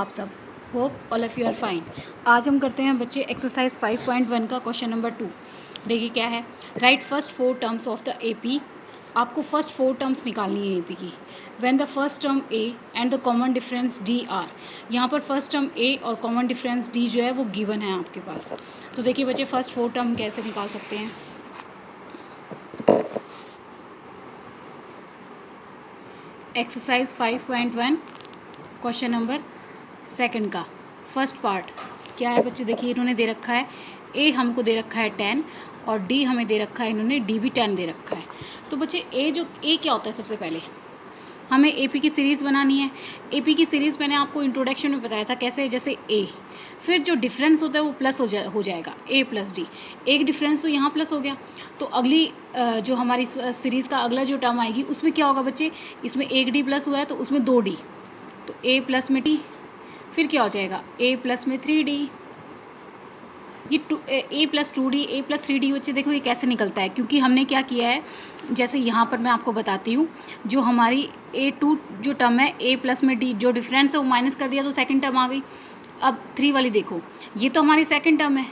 आप सब? Hope all of you are fine. आज हम करते हैं बच्चे एक्सरसाइज 5.1 का क्वेश्चन नंबर 2। देखिए क्या है, right first 4 terms of the AP. आपको फर्स्ट 4 टर्म्स निकालनी है एपी की। When the first term A and the common difference D R. यहाँ पर फर्स्ट टर्म ए और कॉमन डिफरेंस डी जो है वो गिवन है आपके पास। तो देखिए बच्चे फर्स्ट 4 टर्म कैसे निकाल सकते हैं। एक्सरसाइज 5.1 क्वेश्चन नंबर सेकंड का फर्स्ट पार्ट क्या है बच्चे, देखिए इन्होंने दे रखा है ए हमको दे रखा है 10 और डी हमें दे रखा है, इन्होंने डी भी 10 दे रखा है। तो बच्चे ए क्या होता है, सबसे पहले हमें एपी की सीरीज़ बनानी है। एपी की सीरीज़ मैंने आपको इंट्रोडक्शन में बताया था कैसे, जैसे ए फिर जो डिफरेंस होता है वो प्लस हो जाएगा ए प्लस डी। एक डिफरेंस तो यहाँ प्लस हो गया, तो अगली जो हमारी सीरीज़ का अगला जो टर्म आएगी उसमें क्या होगा बच्चे, इसमें एक डी प्लस हुआ है तो उसमें 2 डी, तो ए प्लस में डी, फिर क्या हो जाएगा ए प्लस में 3 डी। ये A plus 2 D A plus 3 D बच्चे देखो ये कैसे निकलता है, क्योंकि हमने क्या किया है, जैसे यहाँ पर मैं आपको बताती हूँ, जो हमारी A2 जो टर्म है ए प्लस में डी, जो डिफरेंस है वो माइनस कर दिया तो सेकंड टर्म आ गई। अब 3 वाली देखो, ये तो हमारी सेकंड टर्म है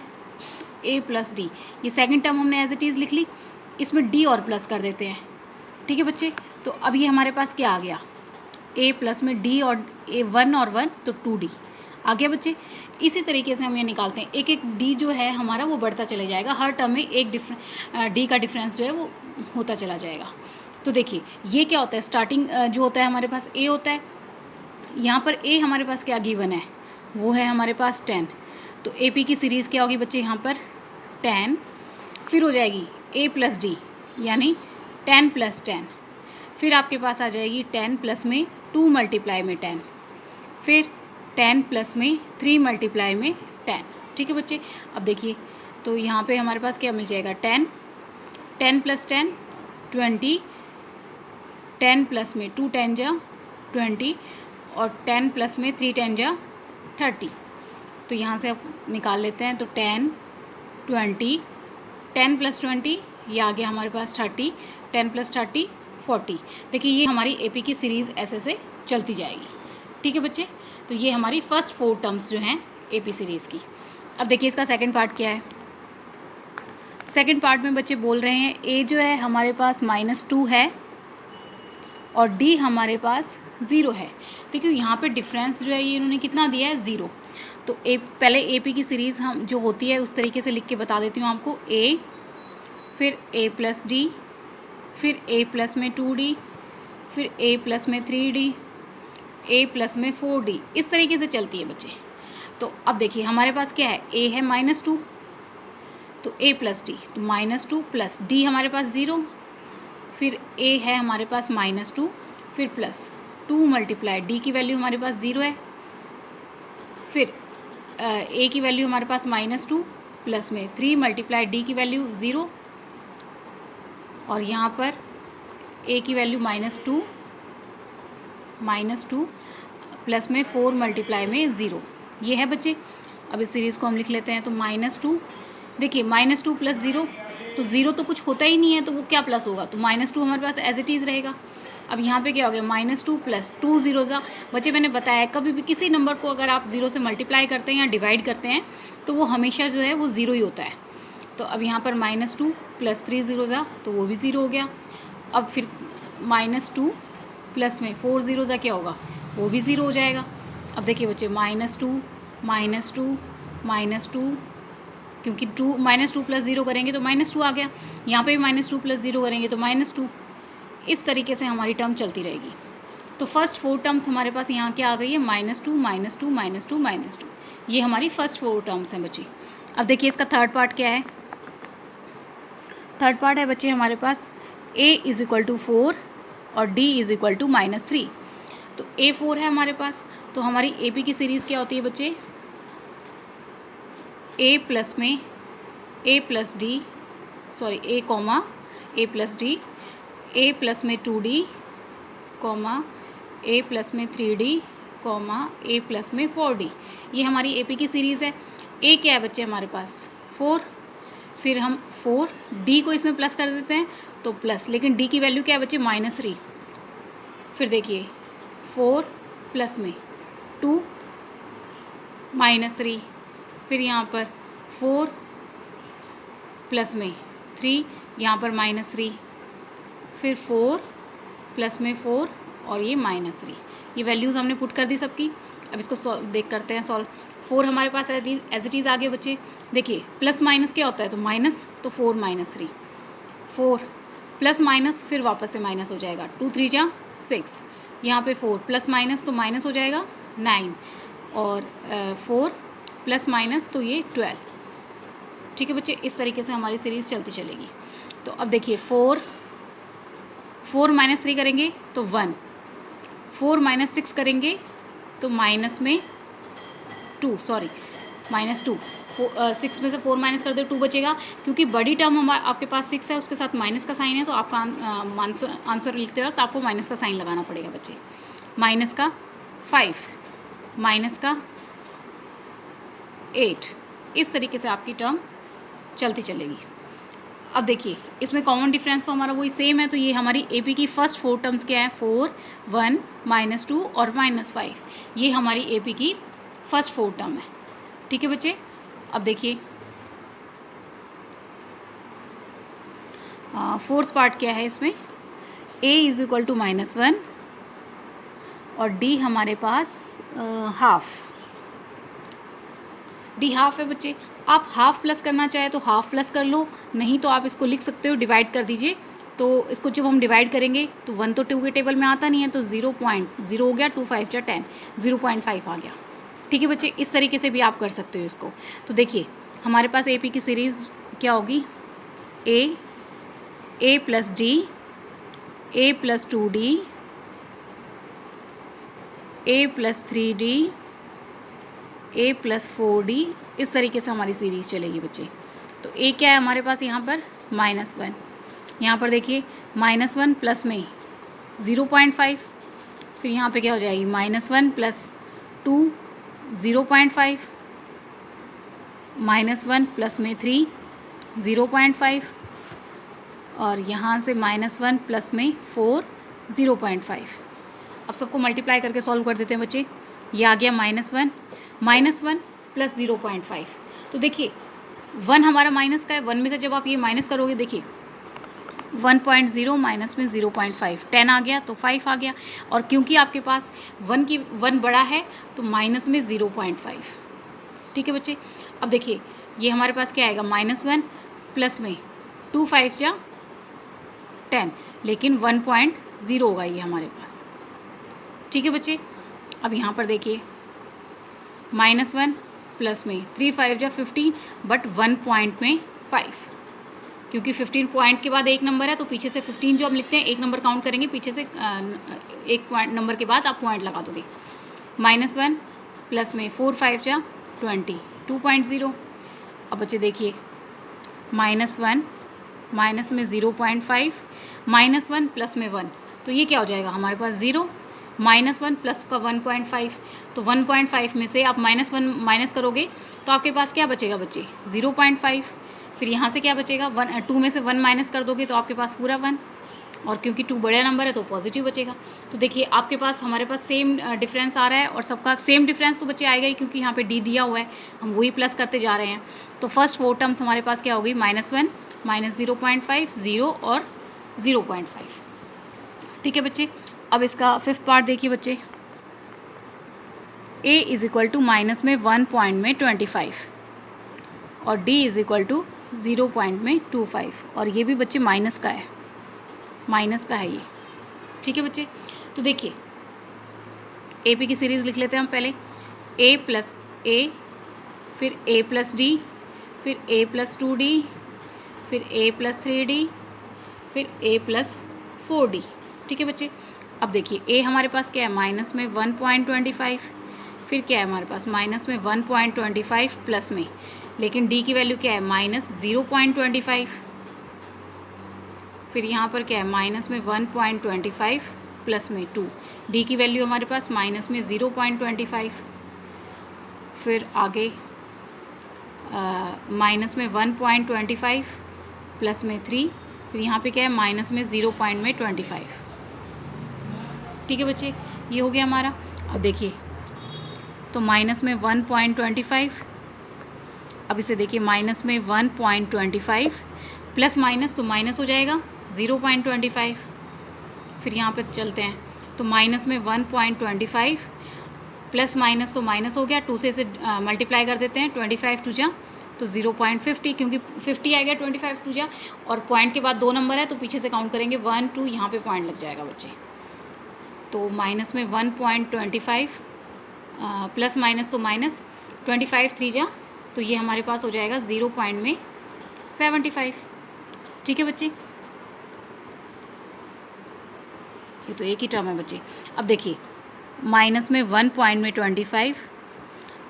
ए प्लस डी, ये सेकंड टर्म हमने एज इट इज़ लिख ली, इसमें डी और प्लस कर देते हैं। ठीक है बच्चे, तो अब ये हमारे पास क्या आ गया, ए प्लस में डी और ए 1 और 1 तो 2D आ गया बच्चे। इसी तरीके से हम ये निकालते हैं, एक एक डी जो है हमारा वो बढ़ता चला जाएगा, हर टर्म में एक डी का डिफरेंस जो है वो होता चला जाएगा। तो देखिए ये क्या होता है, स्टार्टिंग जो होता है हमारे पास ए होता है, यहाँ पर ए हमारे पास क्या गिवन है, वो है हमारे पास 10। तो ए पी की सीरीज़ क्या होगी बच्चे, यहाँ पर 10 फिर हो जाएगी ए प्लस डी यानी 10 प्लस 10, फिर आपके पास आ जाएगी 10 प्लस में 2 मल्टीप्लाई में 10, फिर 10 प्लस में 3 मल्टीप्लाई में 10। ठीक है बच्चे, अब देखिए तो यहाँ पे हमारे पास क्या मिल जाएगा, 10 प्लस 10 20, 10 प्लस में 2 10 जा 20 और 10 प्लस में 3 10 जा 30। तो यहाँ से अब निकाल लेते हैं, तो 10 20 10 प्लस 20 ये आ गया हमारे पास 30, 10 प्लस 30 40। देखिए ये हमारी एपी की सीरीज़ ऐसे से चलती जाएगी। ठीक है बच्चे, तो ये हमारी फर्स्ट 4 टर्म्स जो हैं एपी सीरीज़ की। अब देखिए इसका सेकंड पार्ट क्या है। सेकंड पार्ट में बच्चे बोल रहे हैं ए जो है हमारे पास -2 है और डी हमारे पास 0 है। देखिए यहाँ पे डिफरेंस जो है ये इन्होंने कितना दिया है, 0। तो पहले एपी की सीरीज़ हम जो होती है उस तरीके से लिख के बता देती हूँ आपको, ए फिर ए प्लस डी, फिर ए प्लस में 2D, फिर ए प्लस में 3D, ए प्लस में 4D, इस तरीके से चलती है बच्चे। तो अब देखिए हमारे पास क्या है, ए है -2 तो ए प्लस डी, तो -2 प्लस डी हमारे पास 0, फिर ए है हमारे पास -2 फिर प्लस 2 मल्टीप्लाई डी की वैल्यू हमारे पास 0 है, फिर ए की वैल्यू हमारे पास -2 प्लस में 3 मल्टीप्लाई डी की वैल्यू 0 और यहाँ पर ए की वैल्यू -2 प्लस में 4 मल्टीप्लाई में 0, ये है बच्चे। अब इस सीरीज़ को हम लिख लेते हैं, तो -2 देखिए -2 प्लस 0 तो 0 तो कुछ होता ही नहीं है, तो वो क्या प्लस होगा, तो -2 हमारे पास एज इट इज़ रहेगा। अब यहाँ पे क्या हो गया, -2 प्लस 2 0 जा बच्चे, मैंने बताया कभी भी किसी नंबर को अगर आप 0 से मल्टीप्लाई करते हैं या डिवाइड करते हैं तो वो हमेशा जो है वो 0 ही होता है। तो अब यहाँ पर -2 प्लस 3 0 जा तो वो भी 0 हो गया। अब फिर -2 प्लस में 4 0 जा क्या होगा, वो भी 0 हो जाएगा। अब देखिए बच्चे -2 क्योंकि -2 प्लस 0 करेंगे तो -2 आ गया, यहाँ पे भी -2 प्लस 0 करेंगे तो -2। इस तरीके से हमारी टर्म चलती रहेगी। तो फर्स्ट 4 टर्म्स हमारे पास यहाँ क्या आ गई है, -2 -2 -2 -2, ये हमारी फर्स्ट 4 टर्म्स हैं बच्ची। अब देखिए इसका थर्ड पार्ट क्या है। थर्ड पार्ट है बच्चे हमारे पास a = 4 और d = -3। तो a 4 है हमारे पास, तो हमारी AP की सीरीज़ क्या होती है बच्चे, a प्लस में a plus D sorry a comma a plus D, a plus में 2D कॉमा a प्लस में 3D कॉमा a प्लस में 4D, ये हमारी AP की सीरीज़ है। a क्या है बच्चे हमारे पास 4, फिर हम 4D को इसमें प्लस कर देते हैं तो प्लस, लेकिन D की वैल्यू क्या है बच्चे -3, फिर देखिए 4 प्लस में 2 -3, फिर यहाँ पर 4 प्लस में 3, यहाँ पर -3, फिर 4 प्लस में 4 और ये -3। ये वैल्यूज़ हमने पुट कर दी सबकी। अब इसको देख करते हैं सॉल्व। 4 हमारे पास एज इट इज़ आ गए बच्चे। देखिए प्लस माइनस क्या होता है, तो माइनस, तो 4 -3, 4 प्लस माइनस फिर वापस से माइनस हो जाएगा, 2 3 जा 6, यहाँ पे 4 प्लस माइनस तो माइनस हो जाएगा 9, और 4 प्लस माइनस तो ये 12। ठीक है बच्चे, इस तरीके से हमारी सीरीज़ चलती चलेगी। तो अब देखिए 4 -3 करेंगे तो 1, 4 -6 करेंगे तो माइनस में 2, सॉरी -2, 6 में से 4 माइनस कर दो 2 बचेगा, क्योंकि बड़ी टर्म आपके पास 6 है, उसके साथ माइनस का साइन है, तो आपका आंसर लिखते वक्त आपको माइनस का साइन लगाना पड़ेगा बच्चे। माइनस का 5, माइनस का 8, इस तरीके से आपकी टर्म चलती चलेगी। अब देखिए इसमें कॉमन डिफरेंस तो हमारा वही सेम है, तो ये हमारी एपी की फर्स्ट 4 टर्म्स क्या है, 4, 1, -2 और -5, ये हमारी एपी की फर्स्ट 4 टर्म है। ठीक है बच्चे, अब देखिए फोर्थ पार्ट क्या है इसमें, a इज़ इक्वल टू -1 और d हमारे पास हाफ, d हाफ है बच्चे। आप हाफ प्लस करना चाहे तो हाफ प्लस कर लो, नहीं तो आप इसको लिख सकते हो डिवाइड कर दीजिए। तो इसको जब हम डिवाइड करेंगे तो 1 तो 2 के टेबल में आता नहीं है, तो 0.0 हो गया, 2 5 जा 10, 0.5 आ गया। ठीक है बच्चे, इस तरीके से भी आप कर सकते हो इसको। तो देखिए हमारे पास एपी की सीरीज़ क्या होगी, a plus D, a plus 2d, a plus 3d, a plus 4d, इस तरीके से हमारी सीरीज़ चलेगी बच्चे। तो a क्या है हमारे पास यहाँ पर -1, यहाँ पर देखिए -1 प्लस में 0.5, फिर यहाँ पे क्या हो जाएगी -1 प्लस 2 0.5, -1 प्लस में 3 0.5, और यहाँ से -1 प्लस में 4 0.5। अब सबको मल्टीप्लाई करके सॉल्व कर देते हैं बच्चे। ये आ गया -1 प्लस 0.5। तो देखिए 1 हमारा माइनस का है, 1 में से जब आप ये माइनस करोगे, देखिए 1.0 माइनस में 0.5, 10 आ गया तो 5 आ गया, और क्योंकि आपके पास 1 बड़ा है तो माइनस में 0.5। ठीक है बच्चे, अब देखिए ये हमारे पास क्या आएगा, -1 प्लस में 2 5 जा 10, लेकिन 1.0 होगा ये हमारे पास। ठीक है बच्चे, अब यहाँ पर देखिए -1 प्लस में 3 5 जा 15, बट 1 पॉइंट में 5, क्योंकि 15 पॉइंट के बाद एक नंबर है, तो पीछे से 15 जो हम लिखते हैं एक नंबर काउंट करेंगे, पीछे से एक पॉइंट नंबर के बाद आप पॉइंट लगा दोगे। -1 प्लस में 4 5 जा 20, 2.0। अब बच्चे देखिए -1 माइनस में 0.5, -1 प्लस में 1, तो ये क्या हो जाएगा हमारे पास 0, -1 प्लस का 1.5, तो 1.5 में से आप -1 माइनस करोगे तो आपके पास क्या बचेगा बच्चे, 0.5। फिर यहाँ से क्या बचेगा, 2 में से 1 माइनस कर दोगे तो आपके पास पूरा 1, और क्योंकि 2 बड़ा नंबर है तो पॉजिटिव बचेगा। तो देखिए आपके पास हमारे पास सेम डिफरेंस आ रहा है, और सबका सेम डिफरेंस तो बच्चे आएगा ही, क्योंकि यहाँ पे डी दिया हुआ है, हम वही प्लस करते जा रहे हैं। तो फर्स्ट 4 टर्म्स हमारे पास क्या होगी, -1 -0.5 0 और 0.5। ठीक है बच्चे, अब इसका फिफ्थ पार्ट देखिए बच्चे, a is equal to minus में 1 पॉइंट में 25 और d is equal to 0 point में 25, और ये भी बच्चे माइनस का है ये। ठीक है बच्चे, तो देखिए AP की सीरीज़ लिख लेते हैं हम पहले, a प्लस a, फिर a प्लस d, फिर a प्लस 2d, फिर a प्लस 3d, फिर a प्लस 4d। ठीक है बच्चे, अब देखिए a हमारे पास क्या है, माइनस में 1.25, फिर क्या है हमारे पास माइनस में 1.25 प्लस में, लेकिन d की वैल्यू क्या है, -0.25, फिर यहाँ पर क्या है माइनस में 1.25 प्लस में 2, d की वैल्यू हमारे पास माइनस में 0.25, फिर आगे माइनस में 1.25 प्लस में 3, फिर यहाँ पे क्या है माइनस में 0.25। ठीक है बच्चे, ये हो गया हमारा। अब देखिए तो माइनस में 1.25, अब इसे देखिए माइनस में 1.25 प्लस माइनस तो माइनस हो जाएगा 0.25, फिर यहाँ पे चलते हैं तो माइनस में 1.25 प्लस माइनस तो माइनस हो गया, 2 से इसे मल्टीप्लाई कर देते हैं, 25 टू जा तो 0.50, क्योंकि 50 आ गया 25 टू जा, और पॉइंट के बाद 2 नंबर है तो पीछे से काउंट करेंगे 1 2, यहाँ पे पॉइंट लग जाएगा बच्चे। तो माइनस में 1.25 प्लस माइनस तो माइनस 25 3 जा, तो ये हमारे पास हो जाएगा 0.75। ठीक है बच्चे, ये तो एक ही टर्म है बच्चे। अब देखिए माइनस में 1.25,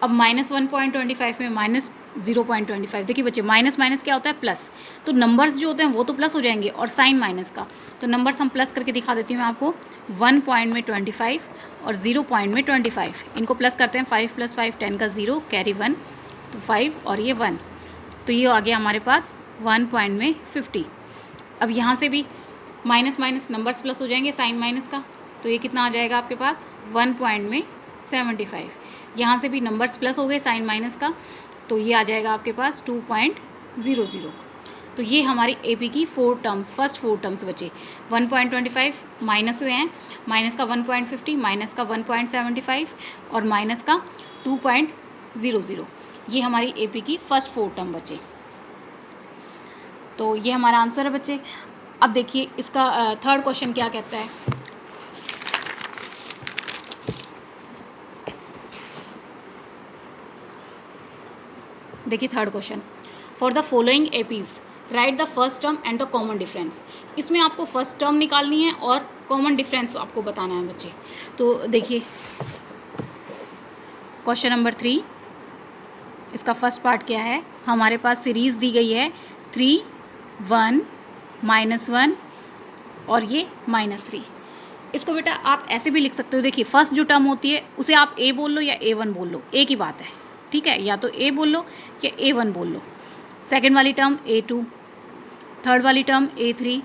अब माइनस 1.25 में माइनस 0.25, देखिए बच्चे माइनस माइनस क्या होता है प्लस, तो नंबर्स जो होते हैं वो तो प्लस हो जाएंगे, और साइन माइनस का, तो नंबर्स हम प्लस करके दिखा देती हूँ मैं आपको। 1.25 और 0.25, इनको प्लस करते हैं, 5 + 5 10 का 0, कैरी 1, तो 5 और ये 1, तो ये आ गया हमारे पास 1.50। अब यहाँ से भी माइनस माइनस नंबर्स प्लस हो जाएंगे साइन माइनस का, तो ये कितना आ जाएगा आपके पास 1.75। यहाँ से भी नंबर्स प्लस हो गए साइन माइनस का, तो ये आ जाएगा आपके पास 2.00। तो ये हमारी एपी की 4 टर्म्स, फर्स्ट 4 टर्म्स बचे। 1.25 माइनस हुए हैं, माइनस का 1.50, माइनस का 1.75 और माइनस का 2.00, ये हमारी एपी की फर्स्ट 4 टर्म बचे। तो ये हमारा आंसर है बच्चे। अब देखिए इसका थर्ड क्वेश्चन क्या कहता है। देखिए third question, for the following APs right the first term and the common difference. इसमें आपको फर्स्ट टर्म निकालनी है और कॉमन डिफरेंस आपको बताना है बच्चे। तो देखिए क्वेश्चन नंबर 3, इसका फर्स्ट पार्ट क्या है, हमारे पास सीरीज़ दी गई है 3 1 -1 और ये -3। इसको बेटा आप ऐसे भी लिख सकते हो, देखिए फर्स्ट जो टर्म होती है उसे आप ए बोल लो या A1 बोल लो, एक ही बात है, ठीक है, या तो ए बोल लो या A1 बोल लो। सेकंड वाली टर्म A2, थर्ड वाली टर्म A3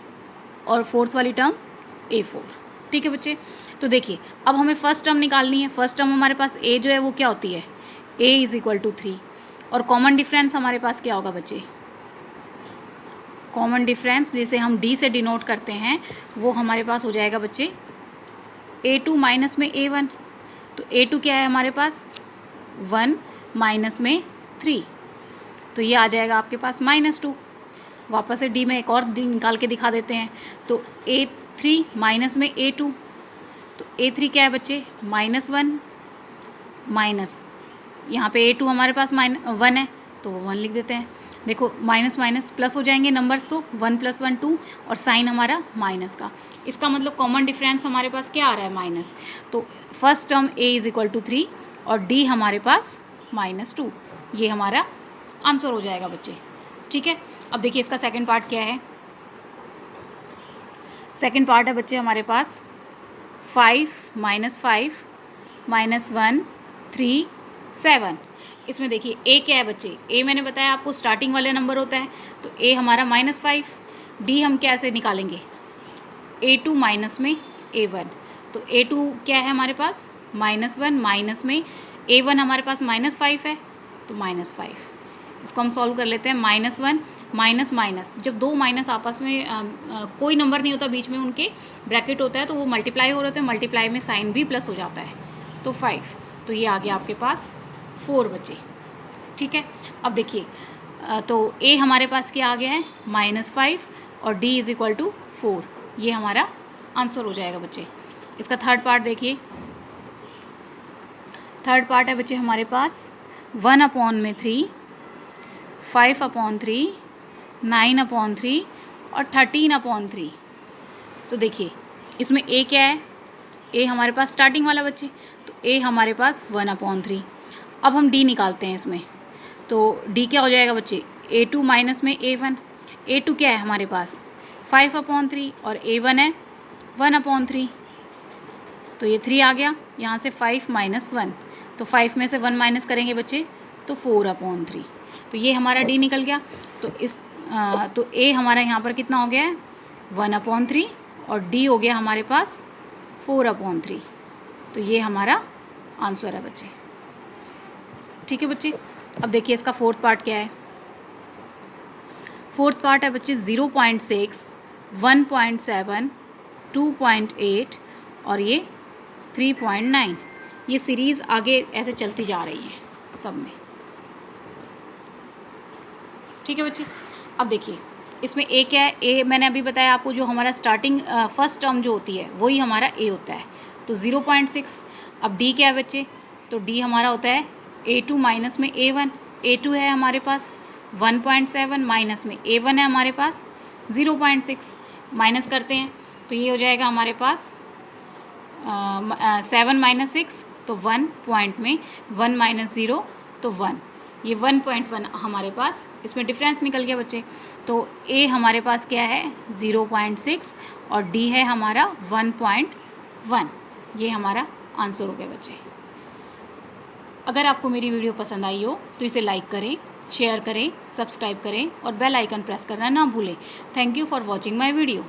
और फोर्थ वाली टर्म A4। ठीक है बच्चे, तो देखिए अब हमें फर्स्ट टर्म निकालनी है। फर्स्ट टर्म हमारे पास A जो है वो क्या होती है, A = 3, और कॉमन डिफरेंस हमारे पास क्या होगा बच्चे, कॉमन डिफरेंस जिसे हम D से डिनोट करते हैं वो हमारे पास हो जाएगा बच्चे A2 माइनस में A1। तो A2 क्या है हमारे पास 1 माइनस में 3, तो ये आ जाएगा आपके पास -2। वापस से D में एक और D निकाल के दिखा देते हैं, तो A3 माइनस में A2, तो A3 क्या है बच्चे -1 माइनस, यहाँ पे A2 हमारे पास -1 है तो वो 1 लिख देते हैं। देखो माइनस माइनस प्लस हो जाएंगे नंबर्स, तो 1 + 1 2 और साइन हमारा माइनस का, इसका मतलब कॉमन डिफरेंस हमारे पास क्या आ रहा है माइनस। तो फर्स्ट टर्म A = 3 और D हमारे पास -2, ये हमारा आंसर हो जाएगा बच्चे। ठीक है, अब देखिए इसका सेकंड पार्ट क्या है। सेकंड पार्ट है बच्चे हमारे पास 5 -5 -1 3 7। इसमें देखिए A क्या है बच्चे, A मैंने बताया आपको स्टार्टिंग वाला नंबर होता है, तो A हमारा -5। D हम कैसे निकालेंगे, A2 माइनस में A1, तो A2 क्या है हमारे पास -1 माइनस में A1 हमारे पास -5 है, तो -5। इसको हम सॉल्व कर लेते हैं, -1 माइनस माइनस, जब दो माइनस आपस में कोई नंबर नहीं होता बीच में, उनके ब्रैकेट होता है तो वो मल्टीप्लाई हो रहे होते हैं, मल्टीप्लाई में साइन भी प्लस हो जाता है, तो 5। तो ये आ गया आपके पास 4 बचे। ठीक है, अब देखिए तो A हमारे पास क्या आ गया है -5 और D = 4, ये हमारा आंसर हो जाएगा बच्चे। इसका थर्ड पार्ट देखिए, थर्ड पार्ट है बच्चे हमारे पास 1/3 5/3 9/3 और 13/3। तो देखिए इसमें A क्या है, A हमारे पास स्टार्टिंग वाला बच्चे, तो A हमारे पास 1/3। अब हम D निकालते हैं इसमें, तो D क्या हो जाएगा बच्चे A2 माइनस में A1। A2 क्या है हमारे पास 5/3 और A1 है 1/3, तो ये 3 आ गया, यहाँ से 5 - 1, तो 5 में से 1 माइनस करेंगे बच्चे तो 4/3, तो ये हमारा D निकल गया। तो तो A हमारा यहाँ पर कितना हो गया है 1/3 और D हो गया हमारे पास 4/3, तो ये हमारा आंसर है बच्चे। ठीक है बच्चे। अब देखिए इसका फोर्थ पार्ट क्या है। फोर्थ पार्ट है बच्चे 0.6, 1.7, 2.8 और ये 3.9। ये सीरीज़ आगे ऐसे चलती जा रही है सब में। ठीक है बच्चे। अब देखिए इसमें ए क्या है। ए मैंने अभी बताया आपको, जो हमारा स्टार्टिंग फर्स्ट टर्म जो होती है वही हमारा ए होता है, तो 0.6। अब डी क्या है बच्चे, तो डी हमारा होता है A2 माइनस में A1। A2 है हमारे पास 1.7, माइनस में A1 है हमारे पास 0.6। माइनस करते हैं तो ये हो जाएगा हमारे पास 7 माइनस 6, तो 1 पॉइंट में 1 माइनस 0 तो 1, ये 1.1 हमारे पास इसमें डिफरेंस निकल गया बच्चे। तो ए हमारे पास क्या है 0.6 और डी है हमारा 1.1। ये हमारा आंसर हो गया बच्चे। अगर आपको मेरी वीडियो पसंद आई हो तो इसे लाइक करें, शेयर करें, सब्सक्राइब करें और बेल आइकन प्रेस करना ना भूलें। Thank you for watching my video.